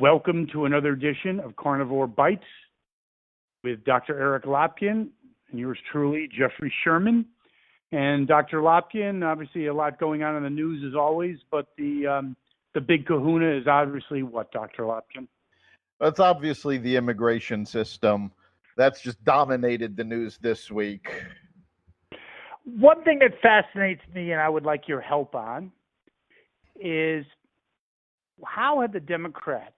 Welcome to another edition of Carnivore Bites with Dr. Eric Lopkin and yours truly, Jeffrey Sherman. And Dr. Lopkin, obviously a lot going on in the news as always, but the big kahuna is obviously what, Dr. Lopkin? It's obviously the immigration system. That's just dominated the news this week. One thing that fascinates me, and I would like your help on, is how have the Democrats,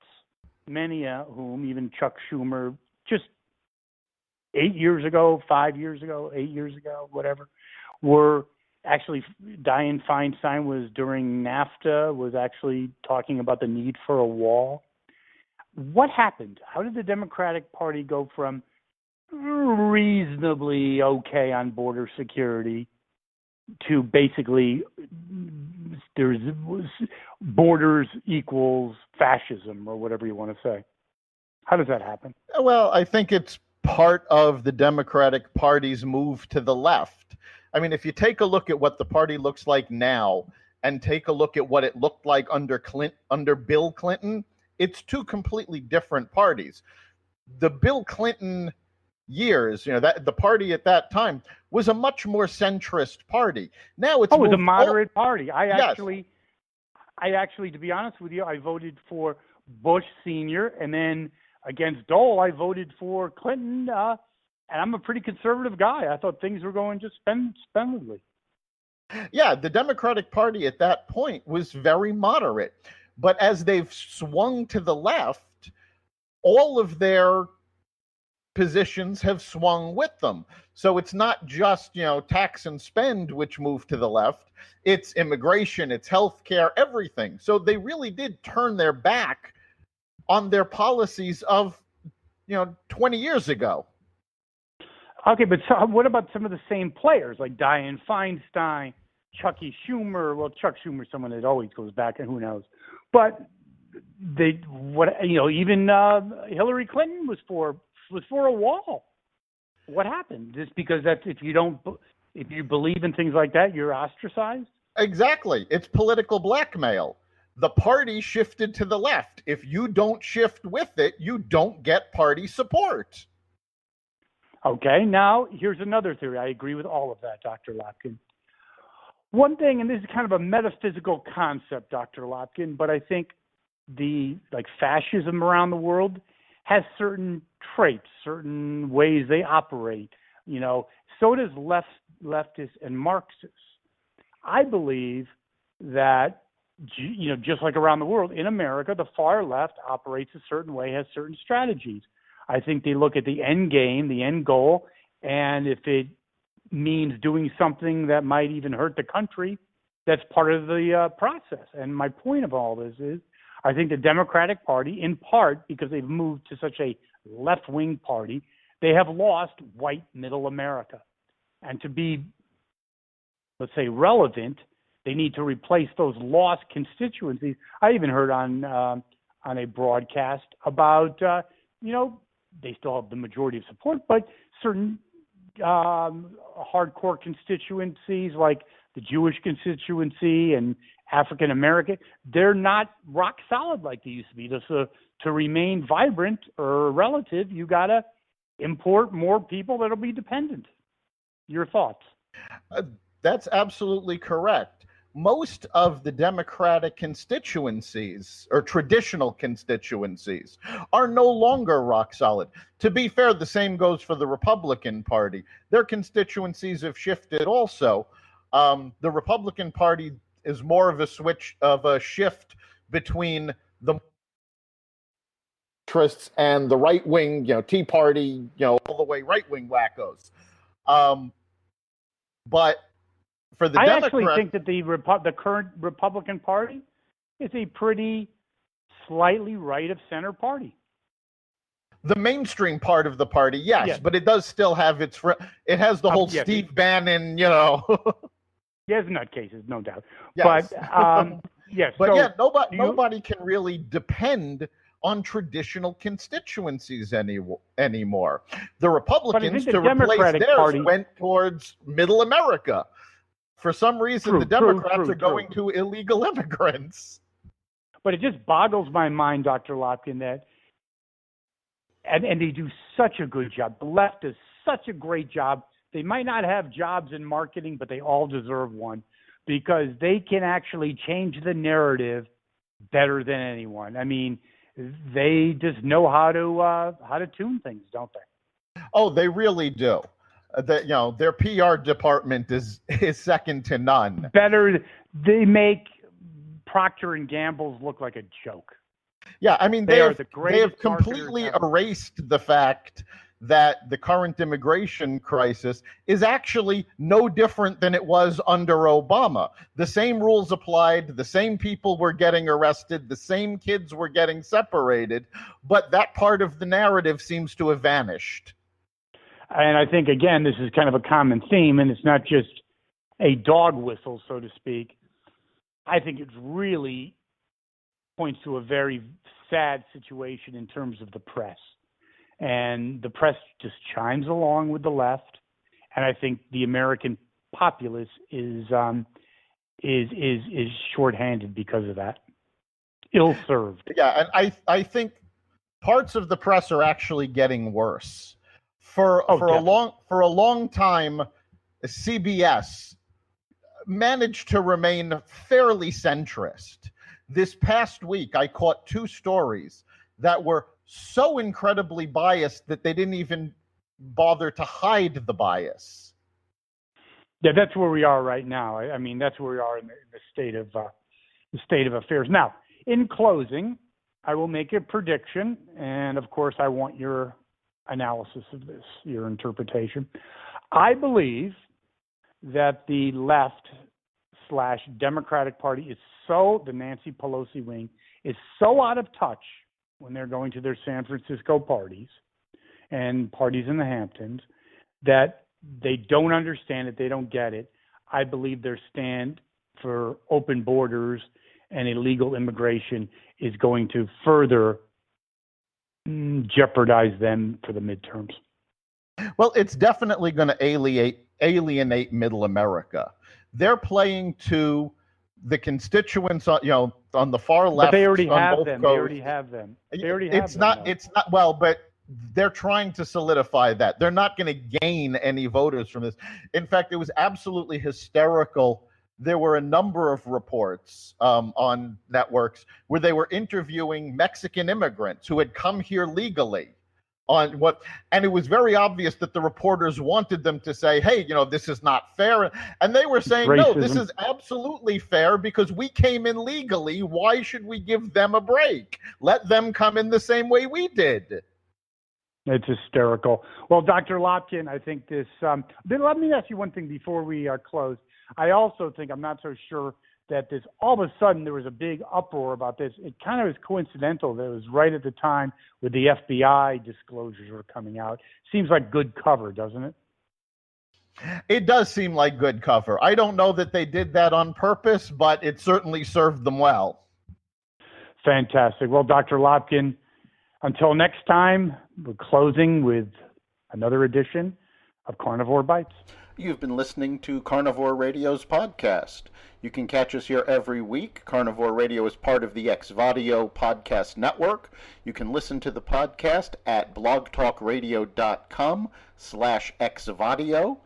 many of whom, even Chuck Schumer, just 8 years ago, 5 years ago, 8 years ago, whatever, were actually, Dianne Feinstein was during NAFTA, was actually talking about the need for a wall. What happened? How did the Democratic Party go from reasonably okay on border security to basically there's borders equals fascism or whatever you want to say? How does that happen? Well, I think it's part of the Democratic Party's move to the left. I mean, if you take a look at what the party looks like now and take a look at what it looked like under Bill Clinton, it's two completely different parties. The Bill Clinton years, that the party at that time was a much more centrist party. Now it's a moderate party. I actually, to be honest with you, I voted for Bush Senior, and then against Dole, I voted for Clinton. And I'm a pretty conservative guy. I thought things were going just splendidly. Yeah, the Democratic Party at that point was very moderate. But as they've swung to the left, all of their positions have swung with them. So it's not just, tax and spend which moved to the left. It's immigration, it's healthcare, everything. So they really did turn their back on their policies of, 20 years ago. Okay, but so what about some of the same players like Dianne Feinstein, Chucky Schumer? Well, Chuck Schumer's someone that always goes back, and who knows? But even Hillary Clinton was for a wall. What happened? Just because if you believe in things like that, you're ostracized? Exactly. It's political blackmail. The party shifted to the left. If you don't shift with it, you don't get party support. Okay, now here's another theory. I agree with all of that, Dr. Lopkin. One thing, and this is kind of a metaphysical concept, Dr. Lopkin, but I think fascism around the world has certain traits, certain ways they operate. So does leftists and Marxists. I believe that, just like around the world, in America, the far left operates a certain way, has certain strategies. I think they look at the end game, the end goal, and if it means doing something that might even hurt the country, that's part of the process. And my point of all this is, I think the Democratic Party, in part because they've moved to such a left-wing party, they have lost white middle America. And to be, let's say, relevant, they need to replace those lost constituencies. I even heard on a broadcast about, they still have the majority of support, but certain hardcore constituencies like the Jewish constituency and African American, they're not rock solid like they used to be. To remain vibrant or relative, you got to import more people that'll be dependent. Your thoughts? That's absolutely correct. Most of the Democratic constituencies, or traditional constituencies, are no longer rock solid. To be fair, the same goes for the Republican Party. Their constituencies have shifted also. The Republican Party is more of a shift between the interests and the right-wing, Tea Party, all the way right-wing wackos. But for the Democrats, actually think that the current Republican Party is a pretty slightly right of center party. The mainstream part of the party, yes. But it does still have it has the whole Steve Bannon, Yes, nutcases, no doubt. Yes. But yes. But nobody can really depend on traditional constituencies anymore. The Republicans, to replace theirs, went towards middle America. For some reason, the Democrats are going to illegal immigrants. But it just boggles my mind, Dr. Lopkin, that and they do such a good job. The left does such a great job. They might not have jobs in marketing, but they all deserve one because they can actually change the narrative better than anyone. I mean, they just know how to tune things, don't they? Oh, they really do. Their PR department is second to none. Better, they make Procter and Gamble's look like a joke. Yeah, I mean, they have completely erased the fact that the current immigration crisis is actually no different than it was under Obama. The same rules applied, the same people were getting arrested, the same kids were getting separated, but that part of the narrative seems to have vanished. And I think, again, this is kind of a common theme, and it's not just a dog whistle, so to speak. I think it really points to a very sad situation in terms of the press. And the press just chimes along with the left, and I think the American populace is shorthanded because of that. Ill-served. Yeah, and I think parts of the press are actually getting worse. For a long time, CBS managed to remain fairly centrist. This past week, I caught two stories that were so incredibly biased that they didn't even bother to hide the bias. Yeah, that's where we are right now. I mean, that's where we are in the state of affairs. Now, in closing, I will make a prediction, and of course, I want your analysis of this, your interpretation. I believe that the left/Democratic Party is the Nancy Pelosi wing is so out of touch when they're going to their San Francisco parties and parties in the Hamptons that they don't understand it, they don't get it. I believe their stand for open borders and illegal immigration is going to further jeopardize them for the midterms. Well, it's definitely going to alienate Middle America. They're playing to the constituents, on the far left. But they already have them. It's not. Well, but they're trying to solidify that. They're not going to gain any voters from this. In fact, it was absolutely hysterical. There were a number of reports on networks where they were interviewing Mexican immigrants who had come here legally and it was very obvious that the reporters wanted them to say, hey, this is not fair. And they were saying, no, this is absolutely fair because we came in legally. Why should we give them a break? Let them come in the same way we did. It's hysterical. Well, Dr. Lopkin, I think this, then let me ask you one thing before we close. I also think, I'm not so sure that this, all of a sudden there was a big uproar about this. It kind of was coincidental that it was right at the time when the FBI disclosures were coming out. Seems like good cover, doesn't it? It does seem like good cover. I don't know that they did that on purpose, but it certainly served them well. Fantastic. Well, Dr. Lopkin, until next time, we're closing with another edition of Carnivore Bites. You've been listening to Carnivore Radio's podcast. You can catch us here every week. Carnivore Radio is part of the Xvadio podcast network. You can listen to the podcast at blogtalkradio.com/Xvadio.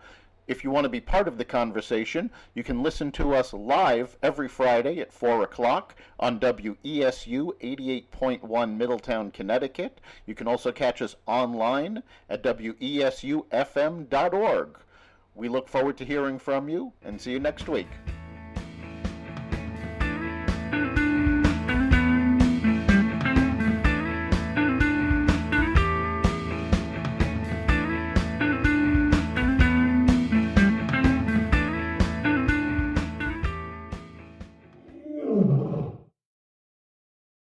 If you want to be part of the conversation, you can listen to us live every Friday at 4 o'clock on WESU 88.1 Middletown, Connecticut. You can also catch us online at WESUFM.org. We look forward to hearing from you and see you next week.